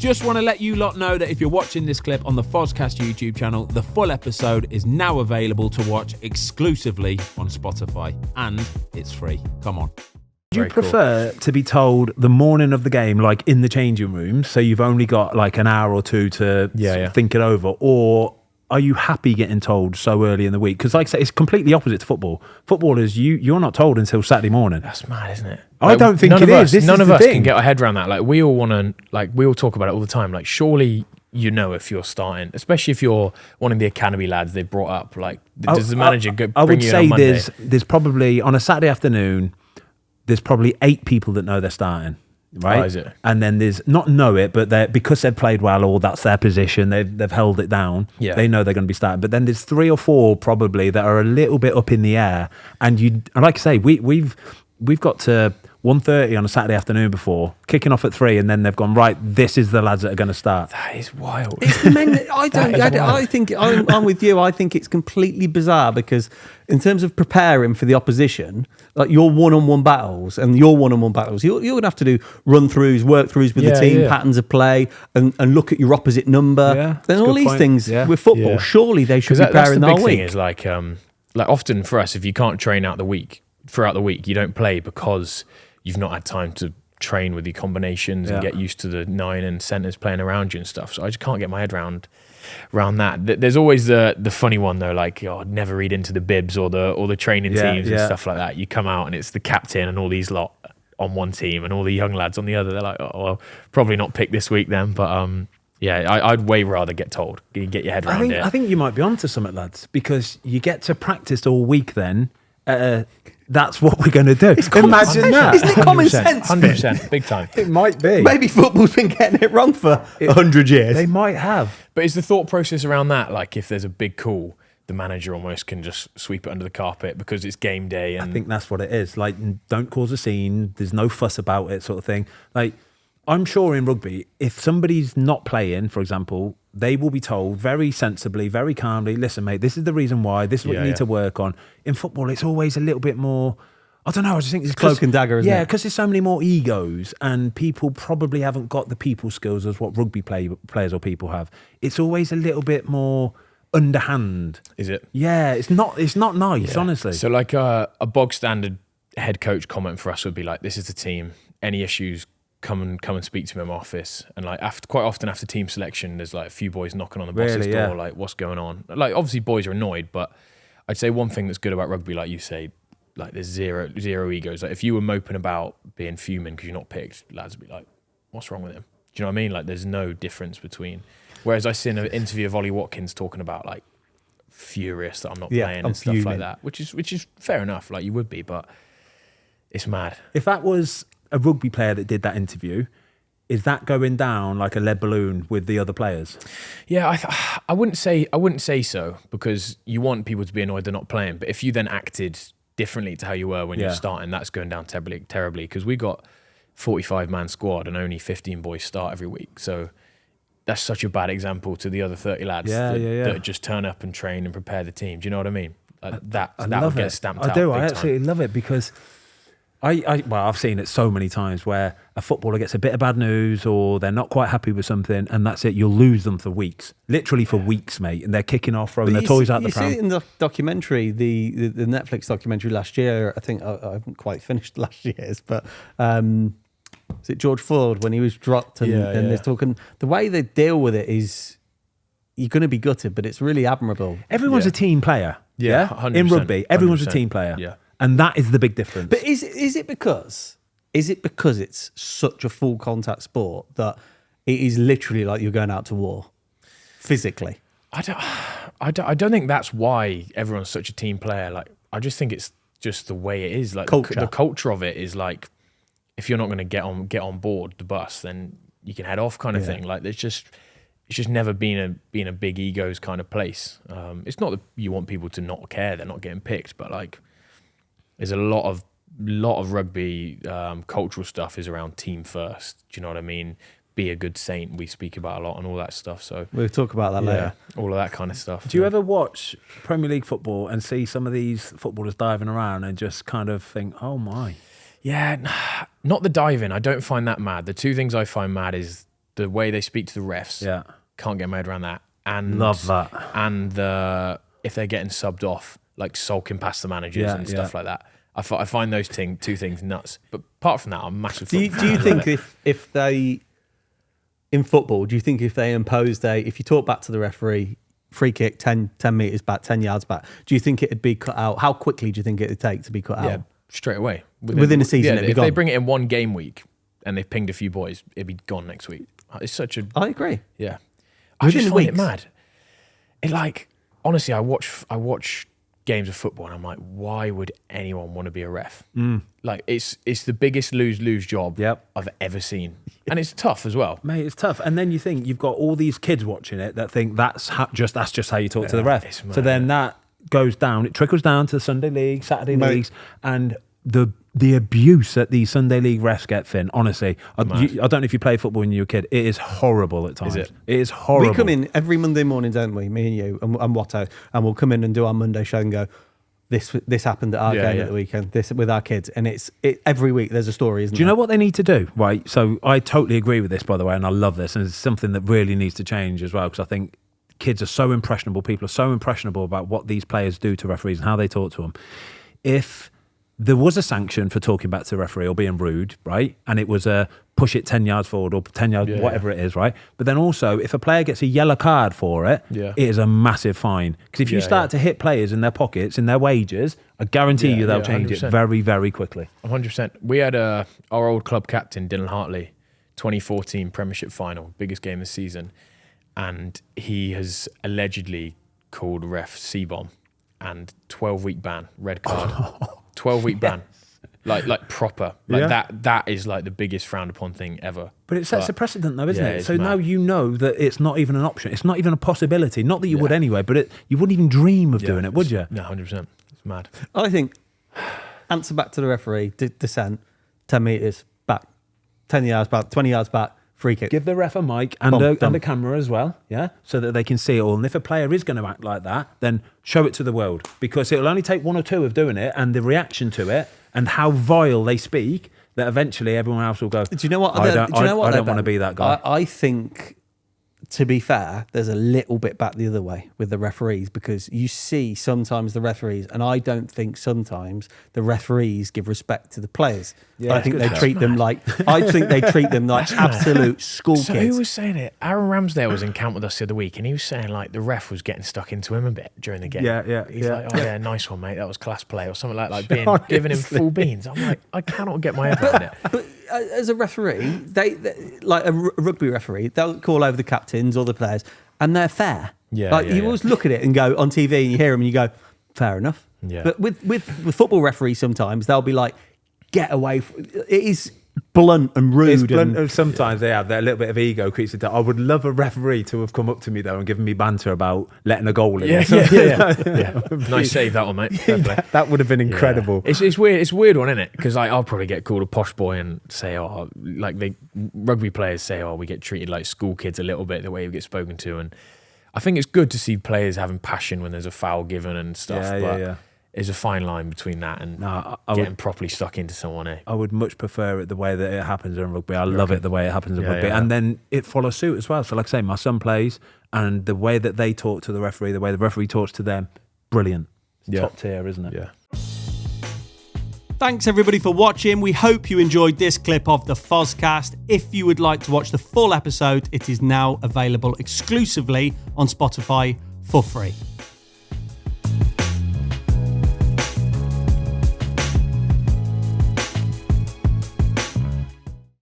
Just want to let you lot know that if you're watching this clip on the Fozcast YouTube channel, the full episode is now available to watch exclusively on Spotify, and it's free. Come on. Do you prefer to be told the morning of the game, like in the changing room, so you've only got like an hour or two to think it over, or are you happy getting told so early in the week? Because like I say, it's completely opposite to football. Footballers, you're not told until Saturday morning. That's mad, isn't it? I don't think it is. None of us can get our head around that. Like we all want to, like we all talk about it all the time. Like surely you know if you're starting, especially if you're one of the academy lads they brought up. Like does the manager bring you in on Monday? I would say there's probably on a Saturday afternoon, there's probably 8 people that know they're starting, right? Oh, is it? And then there's not know it, but because they've played well or that's their position, they've held it down. Yeah. They know they're going to be starting. But then there's 3 or 4 probably that are a little bit up in the air. And like I say, we've got to 1:30 on a Saturday afternoon before, kicking off at 3, and then they've gone, right, this is the lads that are going to start. That is wild. I think I'm with you. I think it's completely bizarre because in terms of preparing for the opposition, like your one-on-one battles, you're going to have to do run-throughs, work-throughs with the team, patterns of play, and look at your opposite number. Yeah, then all these things with football, surely they should be preparing the whole week. Thing is like often for us, if you can't train throughout the week, you don't play because you've not had time to train with the combinations and get used to the 9 and centres playing around you and stuff. So I just can't get my head around that. There's always the funny one though, like I'd never read into the bibs or the training teams and stuff like that. You come out and it's the captain and all these lot on one team and all the young lads on the other. They're like, oh well, probably not picked this week then. But I'd way rather get told. You get your head around it. I think you might be onto something, lads, because you get to practice all week then. That's what we're going to do. Imagine that. Isn't it common sense? 100%, big time. It might be. Maybe football's been getting it wrong for 100 years. They might have. But is the thought process around that, like if there's a big call, the manager almost can just sweep it under the carpet because it's game day? And I think that's what it is. Like, don't cause a scene. There's no fuss about it sort of thing. Like, I'm sure in rugby, if somebody's not playing, for example, they will be told very sensibly, very calmly, listen, mate, this is the reason why, this is what you need to work on. In football, it's always a little bit more, I don't know, I just think it's cloak and dagger, isn't it? Yeah, because there's so many more egos and people probably haven't got the people skills as what rugby players or people have. It's always a little bit more underhand. Is it? Yeah, it's not nice, honestly. So like a bog standard head coach comment for us would be like, this is the team, any issues, come and speak to me in my office. And like quite often after team selection, there's like a few boys knocking on the boss's door, like what's going on? Like obviously boys are annoyed, but I'd say one thing that's good about rugby, like you say, like there's zero egos. Like if you were moping about being fuming because you're not picked, lads would be like, what's wrong with him? Do you know what I mean? Like there's no difference between. Whereas I see in an interview of Ollie Watkins talking about like furious that I'm not playing and stuff like that, which is fair enough. Like you would be, but it's mad. If that was a rugby player that did that interview, is that going down like a lead balloon with the other players? Yeah, I wouldn't say so, because you want people to be annoyed they're not playing. But if you then acted differently to how you were when you're starting, that's going down terribly. Because we got 45-man squad and only 15 boys start every week. So that's such a bad example to the other 30 lads that just turn up and train and prepare the team. Do you know what I mean? Like that would get stamped out. I do. I absolutely love it because I've seen it so many times where a footballer gets a bit of bad news or they're not quite happy with something, and that's it. You'll lose them for weeks, literally for weeks, mate. And they're kicking off, throwing their toys out the pram. You see it in the documentary, the Netflix documentary last year. I think I haven't quite finished last year's, but is it George Ford when he was dropped and they're talking? The way they deal with it is you're going to be gutted, but it's really admirable. Everyone's a team player. Yeah, 100%, in rugby, everyone's 100%. a team player. Yeah. And that is the big difference. But is it because it's such a full contact sport that it is literally like you're going out to war physically? I don't think that's why everyone's such a team player. Like I just think it's just the way it is. Like the culture of it is like, if you're not going to get on board the bus, then you can head off, kind of thing. Like it's just never been a big egos kind of place. It's not that you want people to not care they're not getting picked, but like there's a lot of rugby cultural stuff is around team first. Do you know what I mean? Be a good saint, we speak about a lot, and all that stuff. So we'll talk about that later. All of that kind of stuff. Do you ever watch Premier League football and see some of these footballers diving around and just kind of think, oh my? Yeah, not the diving. I don't find that mad. The two things I find mad is the way they speak to the refs. Yeah. Can't get my head around that. And Love that. And if they're getting subbed off, like sulking past the managers and stuff like that. I find those two things nuts. But apart from that, I'm massive. Do you think if they, in football, do you think if they imposed if you talk back to the referee, free kick 10 metres back, 10 yards back, do you think it'd be cut out? How quickly do you think it'd take to be cut out? Straight away. Within a season, it'd be if gone. they bring it in one game week and they've pinged a few boys, it'd be gone next week. It's such a... I agree. Yeah. I just find it mad. It like, honestly, I watch games of football and I'm like, why would anyone want to be a ref? Like, it's the biggest lose job I've ever seen. And it's tough as well. Mate, it's tough. And then you think you've got all these kids watching it that think that's just how you talk to the ref. So then that goes down, it trickles down to the Sunday League, Saturday leagues, and the abuse that these Sunday League refs get, Finn, honestly, I don't know if you played football when you were a kid, it is horrible at times. Is it? It is horrible. We come in every Monday morning, don't we, me and you and Watto, and we'll come in and do our Monday show and go, this happened at our game at the weekend, this with our kids, and it's every week there's a story, isn't there? Do you know what they need to do? Right, so I totally agree with this, by the way, and I love this, and it's something that really needs to change as well, because I think kids are so impressionable, people are so impressionable about what these players do to referees and how they talk to them. If there was a sanction for talking back to the referee or being rude, right? And it was a push it 10 yards forward or 10 yards, whatever it is, right? But then also, if a player gets a yellow card for it, it is a massive fine. Because if you start to hit players in their pockets, in their wages, I guarantee you they'll change 100%. It very, very quickly. 100%. We had our old club captain, Dylan Hartley, 2014 Premiership final, biggest game of the season. And he has allegedly called ref C-bomb and 12-week ban, red card. 12-week ban, like proper, that is like the biggest frowned upon thing ever. But it sets a precedent, though, isn't it? So now you know that it's not even an option. It's not even a possibility. Not that you would anyway, but you wouldn't even dream of doing it, would you? No, 100%. It's mad. I think answer back to the referee, descent, 10 metres back, 10 yards back, 20 yards back. Free kick. Give the ref a mic and a camera as well, so that they can see it all. And if a player is going to act like that, then show it to the world, because it'll only take one or two of doing it and the reaction to it and how vile they speak that eventually everyone else will go, do you know what? I don't want to be that guy. I think, to be fair, there's a little bit back the other way with the referees, because you see sometimes the referees, and I don't think sometimes the referees give respect to the players. I think they treat them like absolute school kids. So who was saying it? Aaron Ramsdale was in camp with us the other week, and he was saying like the ref was getting stuck into him a bit during the game. He's like, oh yeah, nice one, mate. That was class play, or something like giving him full beans. I'm like, I cannot get my head around it. But as a referee, they like a rugby referee, they'll call over the captains or the players, and they're fair. You always look at it and go on TV, and you hear them, and you go, fair enough. But with football referees, sometimes they'll be like, get away. It is blunt and rude. It's blunt, and sometimes they have that little bit of ego creeps into. I would love a referee to have come up to me though and given me banter about letting a goal in. Nice save that one, mate. That would have been incredible. It's weird. It's a weird one, isn't it? Because I'll probably get called a posh boy and say, rugby players say, we get treated like school kids a little bit, the way we get spoken to. And I think it's good to see players having passion when there's a foul given and stuff. There's a fine line between that and getting properly stuck into someone. I would much prefer it the way that it happens in rugby. I love it the way it happens in rugby. And then it follows suit as well. So like I say, my son plays, and the way that they talk to the referee, the way the referee talks to them, brilliant. Top tier, isn't it? Yeah. Thanks everybody for watching. We hope you enjoyed this clip of the Fozcast. If you would like to watch the full episode, it is now available exclusively on Spotify for free.